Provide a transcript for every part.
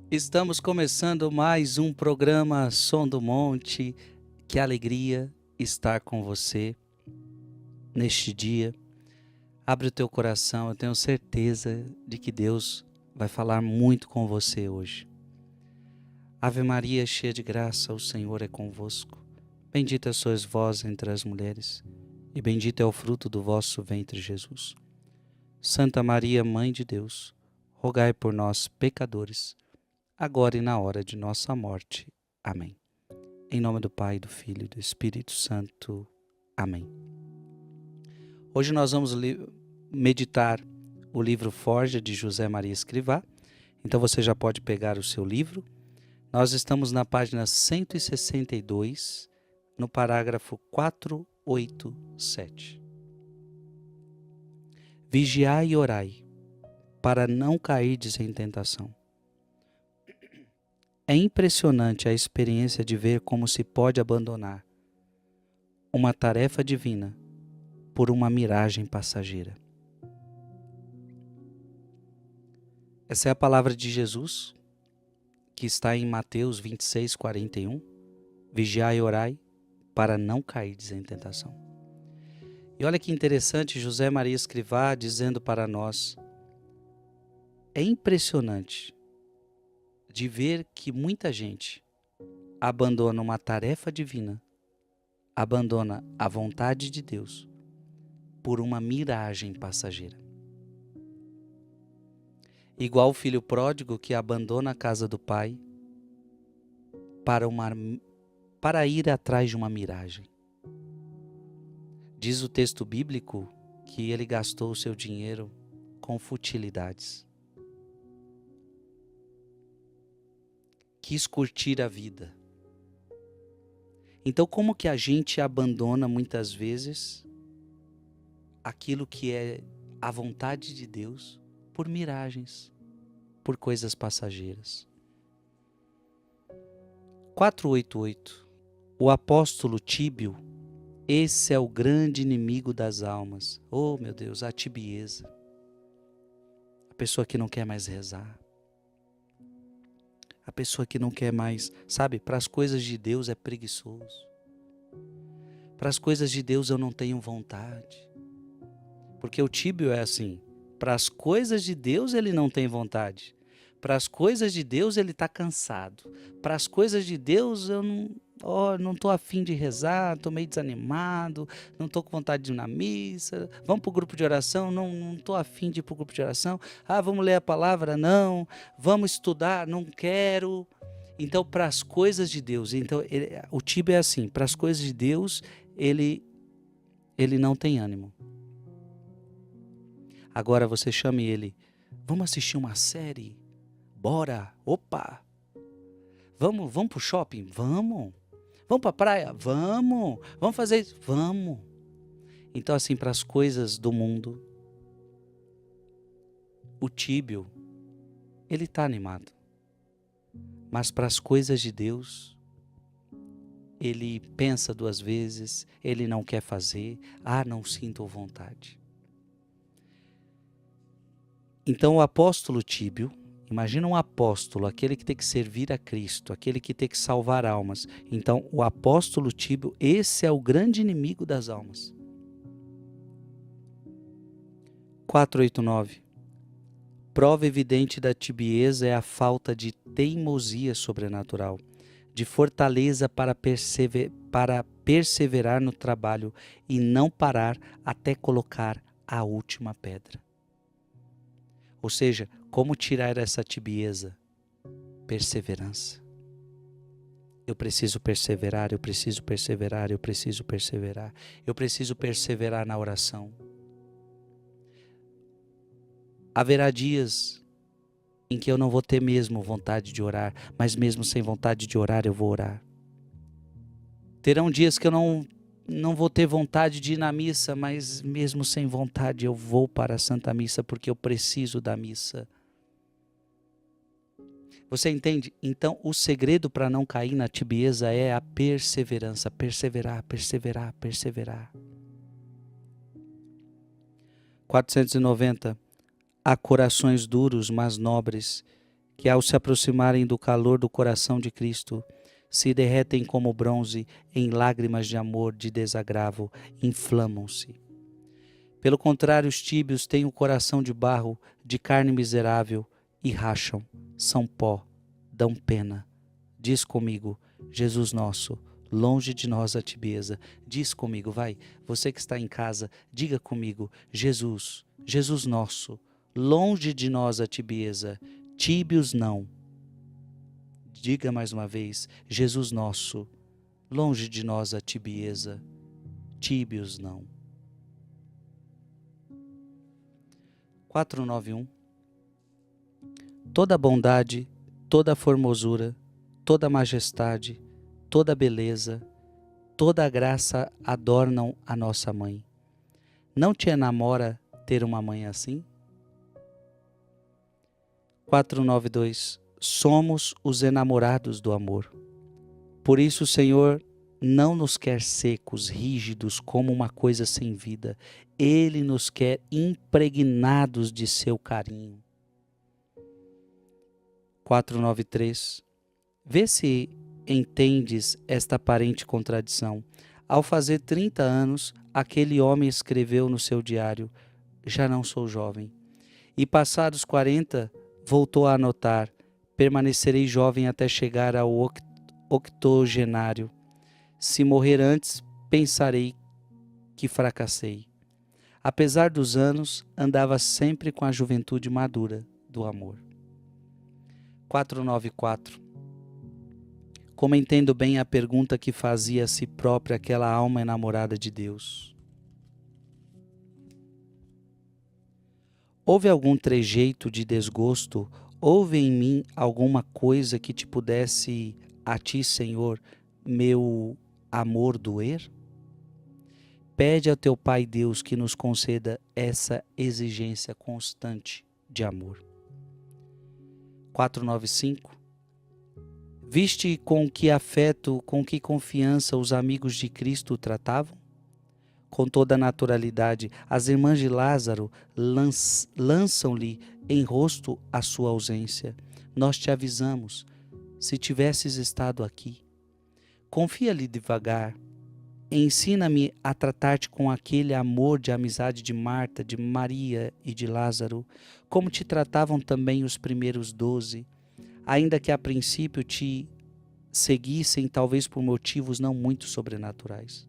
Estamos começando mais um programa Som do Monte. Que alegria estar com você neste dia. Abre o teu coração, eu tenho certeza de que Deus vai falar muito com você hoje. Ave Maria, cheia de graça, o Senhor é convosco. Bendita sois vós entre as mulheres, e bendito é o fruto do vosso ventre, Jesus. Santa Maria, Mãe de Deus, rogai por nós, pecadores, agora e na hora de nossa morte. Amém. Em nome do Pai, do Filho e do Espírito Santo. Amém. Hoje nós vamos meditar o livro Forja, de José Maria Escrivá. Então você já pode pegar o seu livro. Nós estamos na página 162, no parágrafo 487. Vigiai e orai, para não cairdes em tentação. É impressionante a experiência de ver como se pode abandonar uma tarefa divina por uma miragem passageira. Essa é a palavra de Jesus, que está em Mateus 26, 41. Vigiai e orai, para não cairdes em tentação. E olha que interessante, José Maria Escrivá dizendo para nós, é impressionante de ver que muita gente abandona uma tarefa divina, abandona a vontade de Deus por uma miragem passageira. Igual o filho pródigo que abandona a casa do pai para ir atrás de uma miragem. Diz o texto bíblico que ele gastou o seu dinheiro com futilidades. Quis curtir a vida. Então, como que a gente abandona muitas vezes aquilo que é a vontade de Deus por miragens, por coisas passageiras? 488. O apóstolo Tíbio, esse é o grande inimigo das almas. Oh, meu Deus, a tibieza. A pessoa que não quer mais rezar. A pessoa que não quer mais, sabe, para as coisas de Deus é preguiçoso. Para as coisas de Deus eu não tenho vontade. Porque o tíbio é assim, para as coisas de Deus ele não tem vontade. Para as coisas de Deus ele está cansado. Para as coisas de Deus eu não estou afim de rezar, estou meio desanimado, não estou com vontade de ir na missa. Vamos para o grupo de oração? Não estou afim de ir para o grupo de oração. Vamos ler a palavra? Não. Vamos estudar? Não quero. Então, para as coisas de Deus, o tíbio é assim, para as coisas de Deus ele não tem ânimo. Agora você chame ele, vamos assistir uma série? Bora! Opa! Vamos pro shopping? Vamos! Vamos pra praia? Vamos! Vamos fazer isso? Vamos! Então assim, para as coisas do mundo, o tíbio, ele está animado. Mas para as coisas de Deus, ele pensa duas vezes, ele não quer fazer, não sinto vontade. Então o apóstolo Tíbio, imagina um apóstolo, aquele que tem que servir a Cristo, aquele que tem que salvar almas. Então o apóstolo Tíbio, esse é o grande inimigo das almas. 489. Prova evidente da tibieza é a falta de teimosia sobrenatural, de fortaleza para perseverar no trabalho e não parar até colocar a última pedra. Ou seja, como tirar essa tibieza? Perseverança. Eu preciso perseverar, eu preciso perseverar, eu preciso perseverar. Eu preciso perseverar na oração. Haverá dias em que eu não vou ter mesmo vontade de orar, mas mesmo sem vontade de orar, eu vou orar. Terão dias que eu não vou ter vontade de ir na missa, mas mesmo sem vontade eu vou para a Santa Missa porque eu preciso da missa. Você entende? Então o segredo para não cair na tibieza é a perseverança, perseverar, perseverar, perseverar. 490. Há corações duros, mas nobres, que ao se aproximarem do calor do coração de Cristo, se derretem como bronze em lágrimas de amor, de desagravo, inflamam-se. Pelo contrário, os tíbios têm o coração de barro, de carne miserável, e racham, são pó, dão pena. Diz comigo, Jesus nosso, longe de nós a tibieza. Diz comigo, vai, você que está em casa, diga comigo, Jesus, Jesus nosso, longe de nós a tibieza, tíbios não. Diga mais uma vez, Jesus nosso, longe de nós a tibieza, tíbios não. 491. Toda bondade, toda formosura, toda majestade, toda beleza, toda graça adornam a nossa mãe. Não te enamora ter uma mãe assim? 492. Somos os enamorados do amor. Por isso o Senhor não nos quer secos, rígidos, como uma coisa sem vida. Ele nos quer impregnados de seu carinho. 493. Vê se entendes esta aparente contradição. Ao fazer 30 anos, aquele homem escreveu no seu diário, já não sou jovem. E passados 40, voltou a anotar, permanecerei jovem até chegar ao octogenário. Se morrer antes, pensarei que fracassei. Apesar dos anos, andava sempre com a juventude madura do amor. 494. Como entendo bem a pergunta que fazia a si própria aquela alma enamorada de Deus. Houve algum trejeito de desgosto? Houve em mim alguma coisa que te pudesse a ti, Senhor, meu amor doer? Pede ao teu Pai Deus que nos conceda essa exigência constante de amor. 495. Viste com que afeto, com que confiança os amigos de Cristo o tratavam? Com toda a naturalidade, as irmãs de Lázaro lançam-lhe em rosto a sua ausência. Nós te avisamos, se tivesses estado aqui. Confia-lhe devagar. Ensina-me a tratar-te com aquele amor de amizade de Marta, de Maria e de Lázaro, como te tratavam também os primeiros 12, ainda que a princípio te seguissem talvez por motivos não muito sobrenaturais.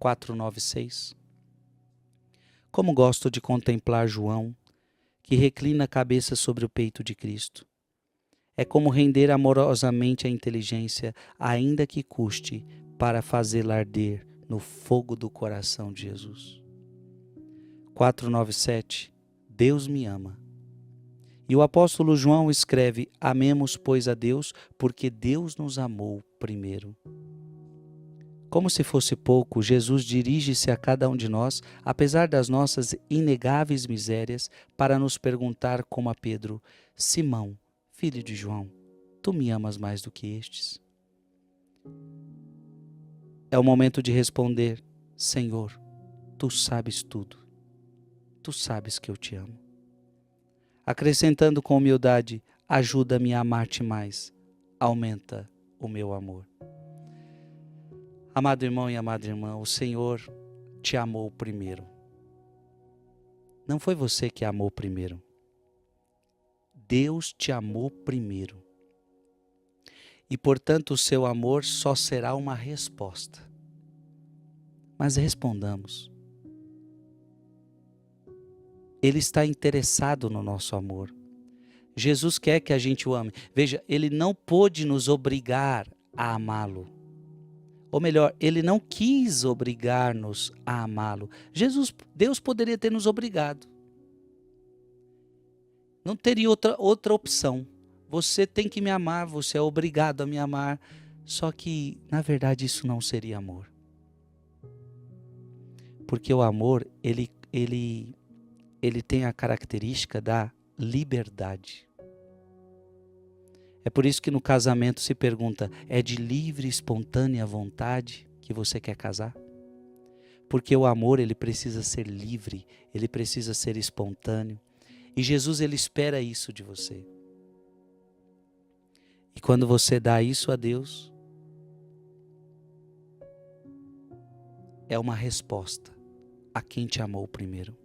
496. Como gosto de contemplar João, que reclina a cabeça sobre o peito de Cristo. É como render amorosamente a inteligência, ainda que custe, para fazê-la arder no fogo do coração de Jesus. 497. Deus me ama. E o apóstolo João escreve, amemos, pois, a Deus, porque Deus nos amou primeiro. Como se fosse pouco, Jesus dirige-se a cada um de nós, apesar das nossas inegáveis misérias, para nos perguntar como a Pedro, Simão, filho de João, tu me amas mais do que estes? É o momento de responder, Senhor, tu sabes tudo, tu sabes que eu te amo. Acrescentando com humildade, ajuda-me a amar-te mais, aumenta o meu amor. Amado irmão e amada irmã, o Senhor te amou primeiro. Não foi você que amou primeiro. Deus te amou primeiro. E, portanto, o seu amor só será uma resposta. Mas respondamos. Ele está interessado no nosso amor. Jesus quer que a gente o ame. Veja, ele não pôde nos obrigar a amá-lo. Ou melhor, ele não quis obrigar-nos a amá-lo. Deus poderia ter nos obrigado. Não teria outra opção. Você tem que me amar, você é obrigado a me amar. Só que, na verdade, isso não seria amor. Porque o amor, ele tem a característica da liberdade. É por isso que no casamento se pergunta, é de livre e espontânea vontade que você quer casar? Porque o amor, ele precisa ser livre, ele precisa ser espontâneo. E Jesus, ele espera isso de você. quando você dá isso a Deus, é uma resposta a quem te amou primeiro.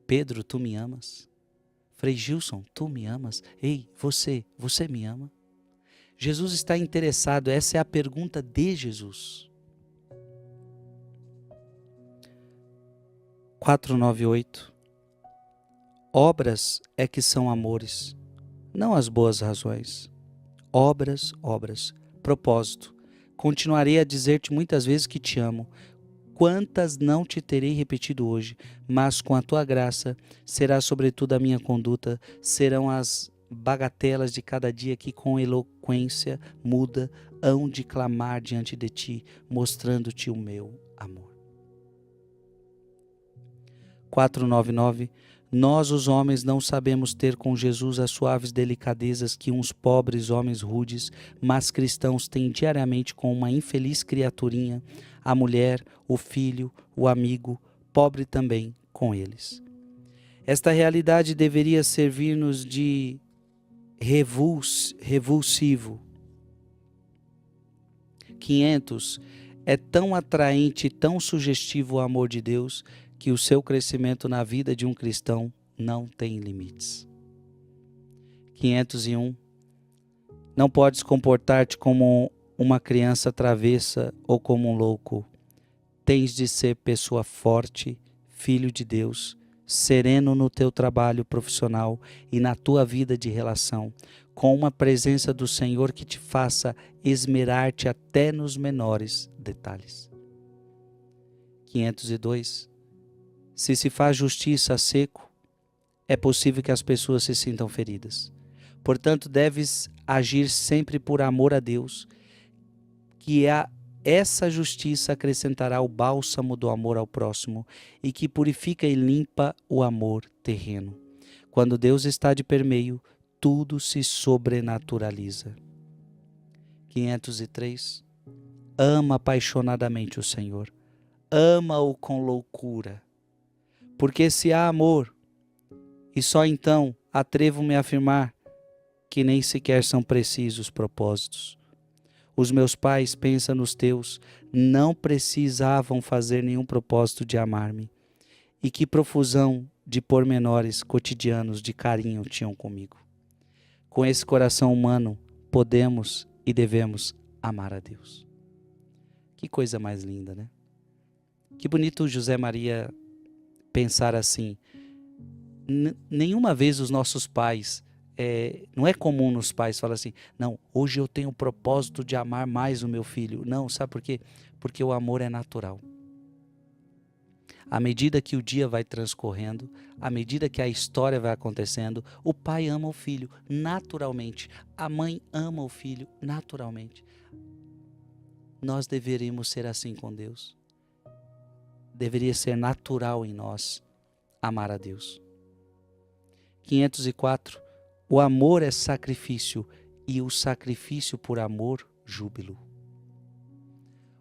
Pedro, tu me amas? Frei Gilson, tu me amas? Ei, você me ama? Jesus está interessado, essa é a pergunta de Jesus. 498. Obras é que são amores, não as boas razões. Obras, obras. Propósito. Continuarei a dizer-te muitas vezes que te amo. Quantas não te terei repetido hoje, mas com a tua graça será sobretudo a minha conduta, serão as bagatelas de cada dia que com eloquência muda hão de clamar diante de ti, mostrando-te o meu amor. 499. Nós os homens não sabemos ter com Jesus as suaves delicadezas que uns pobres homens rudes, mas cristãos têm diariamente com uma infeliz criaturinha, a mulher, o filho, o amigo, pobre também com eles. Esta realidade deveria servir-nos de revulsivo. 500. É tão atraente e tão sugestivo o amor de Deus que o seu crescimento na vida de um cristão não tem limites. 501. Não podes comportar-te como uma criança travessa ou como um louco. Tens de ser pessoa forte, filho de Deus, sereno no teu trabalho profissional e na tua vida de relação, com uma presença do Senhor que te faça esmerar-te até nos menores detalhes. 502. Se faz justiça a seco, é possível que as pessoas se sintam feridas. Portanto, deves agir sempre por amor a Deus, que essa justiça acrescentará o bálsamo do amor ao próximo e que purifica e limpa o amor terreno. Quando Deus está de permeio, tudo se sobrenaturaliza. 503. Ama apaixonadamente o Senhor. Ama-o com loucura. Porque se há amor, e só então atrevo-me a afirmar que nem sequer são precisos propósitos. Os meus pais, pensa nos teus, não precisavam fazer nenhum propósito de amar-me. E que profusão de pormenores cotidianos de carinho tinham comigo. Com esse coração humano, podemos e devemos amar a Deus. Que coisa mais linda, né? Que bonito José Maria pensar assim. Nenhuma vez os nossos pais, não é comum nos pais falar assim, não, hoje eu tenho o propósito de amar mais o meu filho. Não, sabe por quê? Porque o amor é natural. À medida que o dia vai transcorrendo, à medida que a história vai acontecendo, o pai ama o filho naturalmente, a mãe ama o filho naturalmente. Nós deveríamos ser assim com Deus. Deveria ser natural em nós amar a Deus. 504. O amor é sacrifício e o sacrifício por amor, júbilo.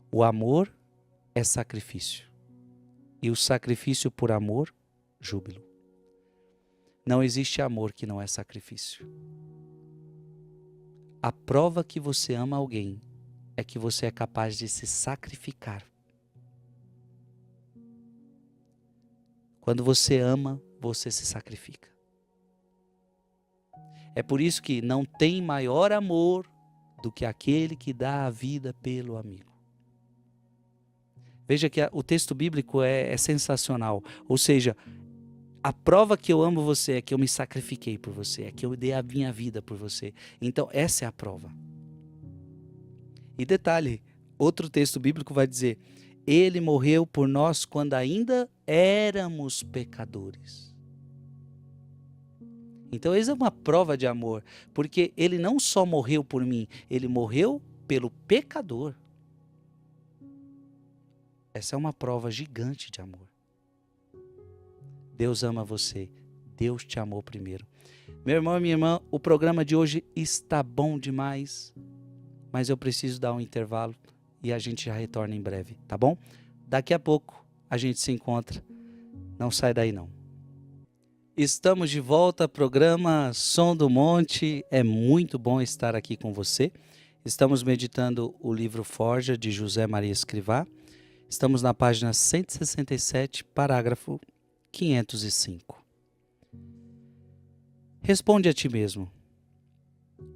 O amor é sacrifício e o sacrifício por amor, júbilo. Não existe amor que não é sacrifício. A prova que você ama alguém é que você é capaz de se sacrificar. Quando você ama, você se sacrifica. É por isso que não tem maior amor do que aquele que dá a vida pelo amigo. Veja que o texto bíblico é sensacional. Ou seja, a prova que eu amo você é que eu me sacrifiquei por você, é que eu dei a minha vida por você. Então, essa é a prova. E detalhe, outro texto bíblico vai dizer, ele morreu por nós quando ainda éramos pecadores. Então, essa é uma prova de amor, porque ele não só morreu por mim, ele morreu pelo pecador. Essa é uma prova gigante de amor. Deus ama você, Deus te amou primeiro. Meu irmão e minha irmã, o programa de hoje está bom demais, mas eu preciso dar um intervalo e a gente já retorna em breve, tá bom? Daqui a pouco a gente se encontra, não sai daí não. Estamos de volta ao programa Som do Monte. É muito bom estar aqui com você. Estamos meditando o livro Forja, de José Maria Escrivá. Estamos na página 167, parágrafo 505. Responde a ti mesmo.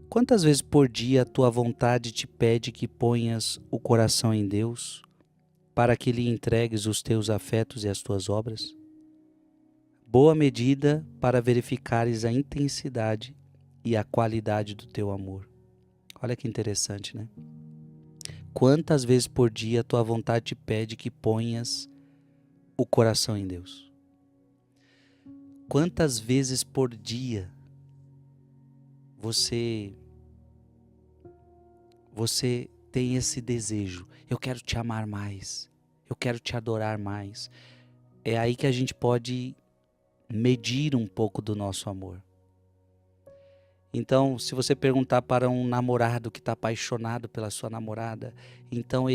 Quantas vezes por dia a tua vontade te pede que ponhas o coração em Deus, para que lhe entregues os teus afetos e as tuas obras? Boa medida para verificares a intensidade e a qualidade do teu amor. Olha que interessante, né? Quantas vezes por dia a tua vontade te pede que ponhas o coração em Deus? Quantas vezes por dia você tem esse desejo? Eu quero te amar mais, eu quero te adorar mais. É aí que a gente pode medir um pouco do nosso amor. Então, se você perguntar para um namorado que está apaixonado pela sua namorada, então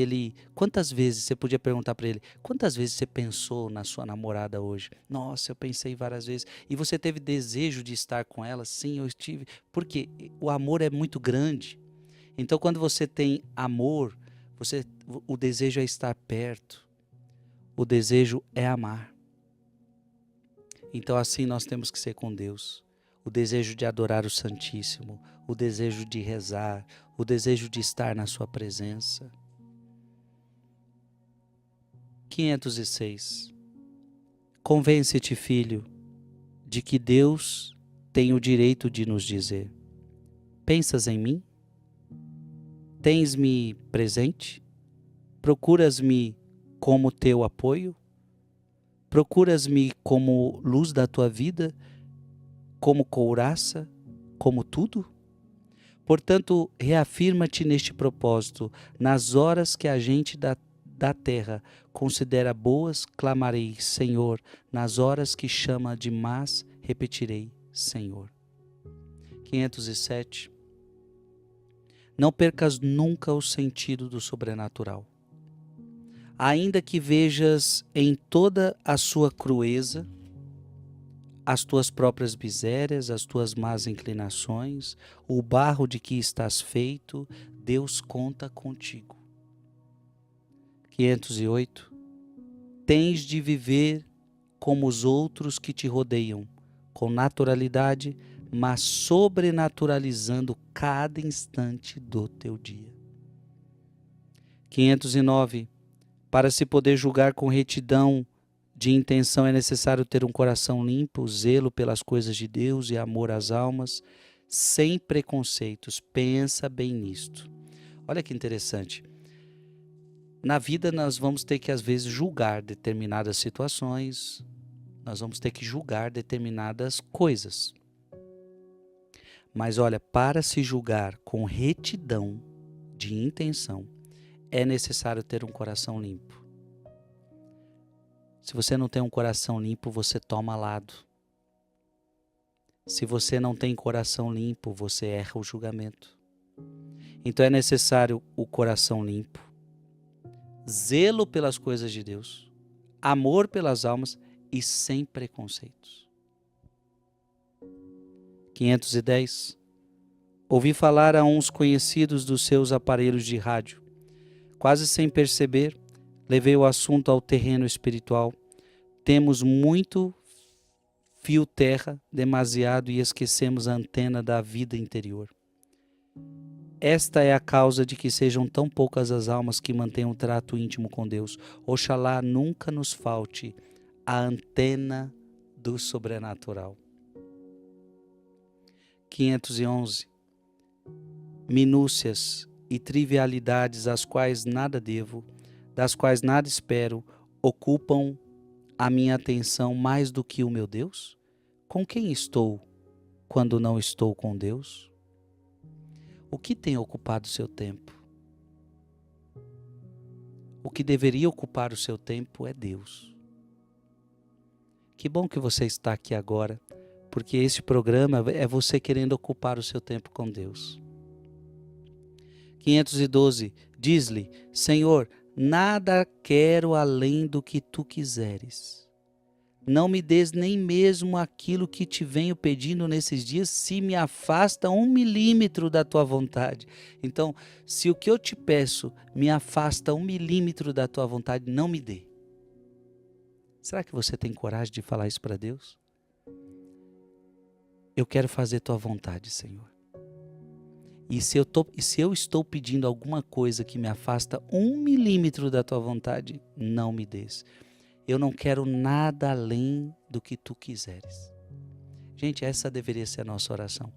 quantas vezes você podia perguntar para ele, quantas vezes você pensou na sua namorada hoje? Nossa, eu pensei várias vezes. E você teve desejo de estar com ela? Sim, eu estive. Porque o amor é muito grande. Então, quando você tem amor, o desejo é estar perto. O desejo é amar. Então, assim nós temos que ser com Deus. O desejo de adorar o Santíssimo, o desejo de rezar, o desejo de estar na sua presença. 506. Convence-te, filho, de que Deus tem o direito de nos dizer: pensas em mim? Tens-me presente? Procuras-me como teu apoio? Procuras-me como luz da tua vida? Como couraça, como tudo? Portanto, reafirma-te neste propósito. Nas horas que a gente da terra considera boas, clamarei, Senhor. Nas horas que chama de más, repetirei, Senhor. 507. Não percas nunca o sentido do sobrenatural. Ainda que vejas em toda a sua crueza, as tuas próprias misérias, as tuas más inclinações, o barro de que estás feito, Deus conta contigo. 508. Tens de viver como os outros que te rodeiam, com naturalidade, mas sobrenaturalizando cada instante do teu dia. 509. Para se poder julgar com retidão de intenção é necessário ter um coração limpo, zelo pelas coisas de Deus e amor às almas, sem preconceitos. Pensa bem nisto. Olha que interessante. Na vida nós vamos ter que às vezes julgar determinadas situações, nós vamos ter que julgar determinadas coisas. Mas olha, para se julgar com retidão de intenção, é necessário ter um coração limpo. Se você não tem um coração limpo, você toma lado. Se você não tem coração limpo, você erra o julgamento. Então é necessário o coração limpo, zelo pelas coisas de Deus, amor pelas almas e sem preconceitos. 510. Ouvi falar a uns conhecidos dos seus aparelhos de rádio. Quase sem perceber, levei o assunto ao terreno espiritual. Temos muito fio terra, demasiado, e esquecemos a antena da vida interior. Esta é a causa de que sejam tão poucas as almas que mantêm um trato íntimo com Deus. Oxalá nunca nos falte a antena do sobrenatural. 511. Minúcias e trivialidades às quais nada devo, das quais nada espero, ocupam a minha atenção mais do que o meu Deus? Com quem estou quando não estou com Deus? O que tem ocupado o seu tempo? O que deveria ocupar o seu tempo é Deus. Que bom que você está aqui agora, porque esse programa é você querendo ocupar o seu tempo com Deus. 512. Diz-lhe: Senhor, nada quero além do que tu quiseres. Não me des nem mesmo aquilo que te venho pedindo nesses dias, se me afasta 1 milímetro da tua vontade. Então, se o que eu te peço me afasta 1 milímetro da tua vontade, não me dê. Será que você tem coragem de falar isso para Deus? Eu quero fazer tua vontade, Senhor. E se eu estou pedindo alguma coisa que me afasta 1 milímetro da tua vontade, não me des. Eu não quero nada além do que tu quiseres. Gente, essa deveria ser a nossa oração.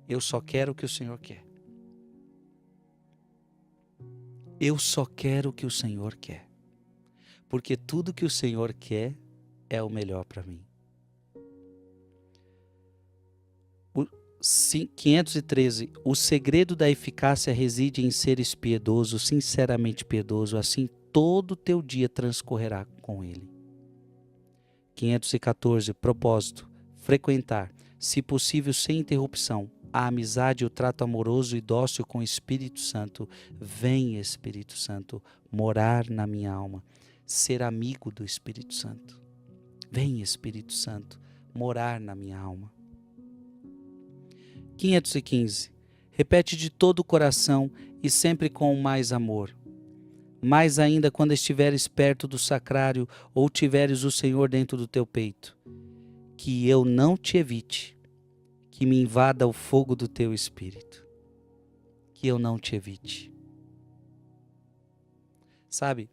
Eu só quero o que o Senhor quer. Eu só quero o que o Senhor quer. Porque tudo que o Senhor quer é o melhor para mim. 513. O segredo da eficácia reside em seres piedoso, sinceramente piedoso, assim todo o teu dia transcorrerá com ele. 514. Propósito. Frequentar, se possível sem interrupção, a amizade e o trato amoroso e dócil com o Espírito Santo. Vem, Espírito Santo, morar na minha alma. Ser amigo do Espírito Santo. Vem, Espírito Santo, morar na minha alma. 515. Repete de todo o coração e sempre com mais amor. Mais ainda quando estiveres perto do sacrário ou tiveres o Senhor dentro do teu peito. Que eu não te evite, que me invada o fogo do teu espírito. Que eu não te evite. Sabe,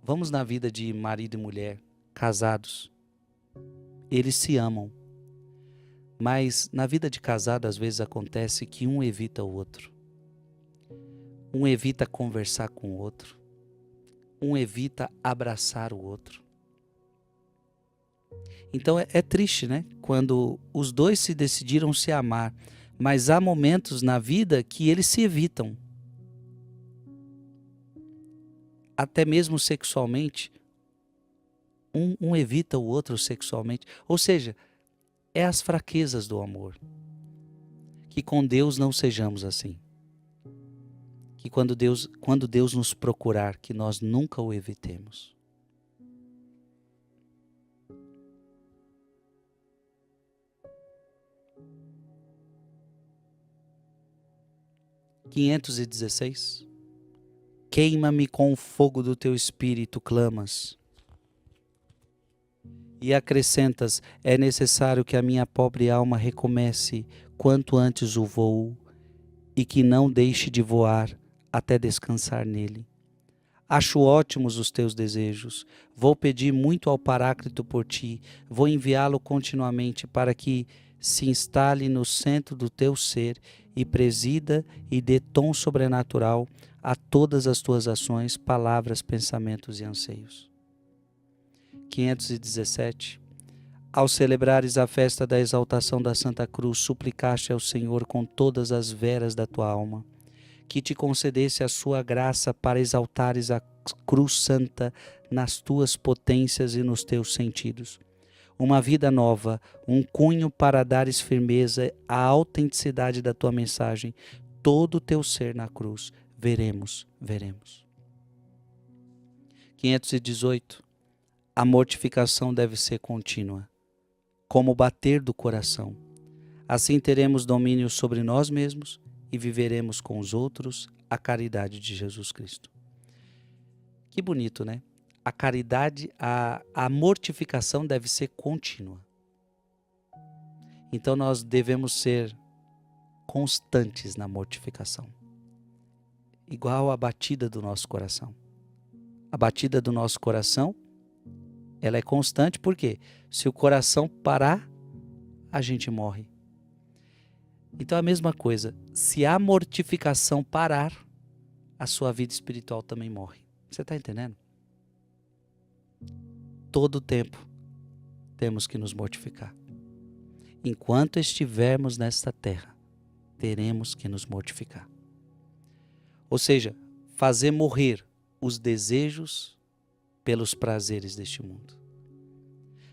vamos na vida de marido e mulher, casados. Eles se amam. Mas na vida de casado, às vezes acontece que um evita o outro. Um evita conversar com o outro. Um evita abraçar o outro. Então é triste, né? Quando os dois se decidiram se amar, mas há momentos na vida que eles se evitam. Até mesmo sexualmente, um evita o outro sexualmente. Ou seja, é as fraquezas do amor. Que com Deus não sejamos assim. Que quando Deus nos procurar, que nós nunca o evitemos. (516) Queima-me com o fogo do teu espírito, clamas. E acrescentas, é necessário que a minha pobre alma recomece quanto antes o voo e que não deixe de voar até descansar nele. Acho ótimos os teus desejos. Vou pedir muito ao Paráclito por ti. Vou enviá-lo continuamente para que se instale no centro do teu ser e presida e dê tom sobrenatural a todas as tuas ações, palavras, pensamentos e anseios. 517. Ao celebrares a festa da exaltação da Santa Cruz, suplicaste ao Senhor com todas as veras da tua alma, que te concedesse a sua graça para exaltares a cruz santa nas tuas potências e nos teus sentidos. Uma vida nova, um cunho para dares firmeza à autenticidade da tua mensagem, todo o teu ser na cruz. Veremos. 518. A mortificação deve ser contínua, como o bater do coração. Assim teremos domínio sobre nós mesmos e viveremos com os outros a caridade de Jesus Cristo. Que bonito, né? A caridade, a mortificação deve ser contínua. Então nós devemos ser constantes na mortificação. Igual a batida do nosso coração. A batida do nosso coração, ela é constante porque se o coração parar, a gente morre. Então a mesma coisa, se a mortificação parar, a sua vida espiritual também morre. Você está entendendo? Todo o tempo temos que nos mortificar. Enquanto estivermos nesta terra, teremos que nos mortificar. Ou seja, fazer morrer os desejos pelos prazeres deste mundo.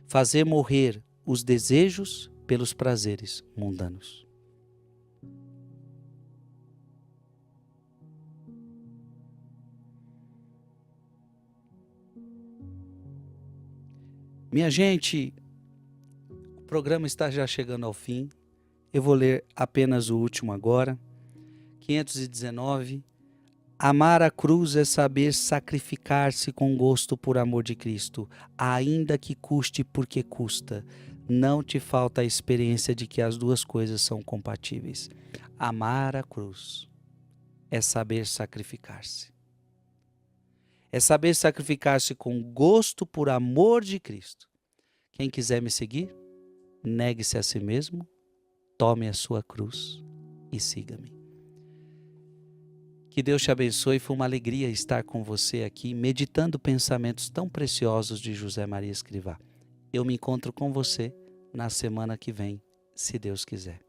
Fazer morrer os desejos pelos prazeres mundanos. Minha gente, o programa está já chegando ao fim. Eu vou ler apenas o último agora. 519. Amar a cruz é saber sacrificar-se com gosto por amor de Cristo, ainda que custe porque custa. Não te falta a experiência de que as duas coisas são compatíveis. Amar a cruz é saber sacrificar-se. É saber sacrificar-se com gosto por amor de Cristo. Quem quiser me seguir, negue-se a si mesmo, tome a sua cruz e siga-me. Que Deus te abençoe. Foi uma alegria estar com você aqui, meditando pensamentos tão preciosos de José Maria Escrivá. Eu me encontro com você na semana que vem, se Deus quiser.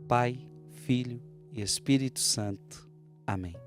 Pai, Filho e Espírito Santo. Amém.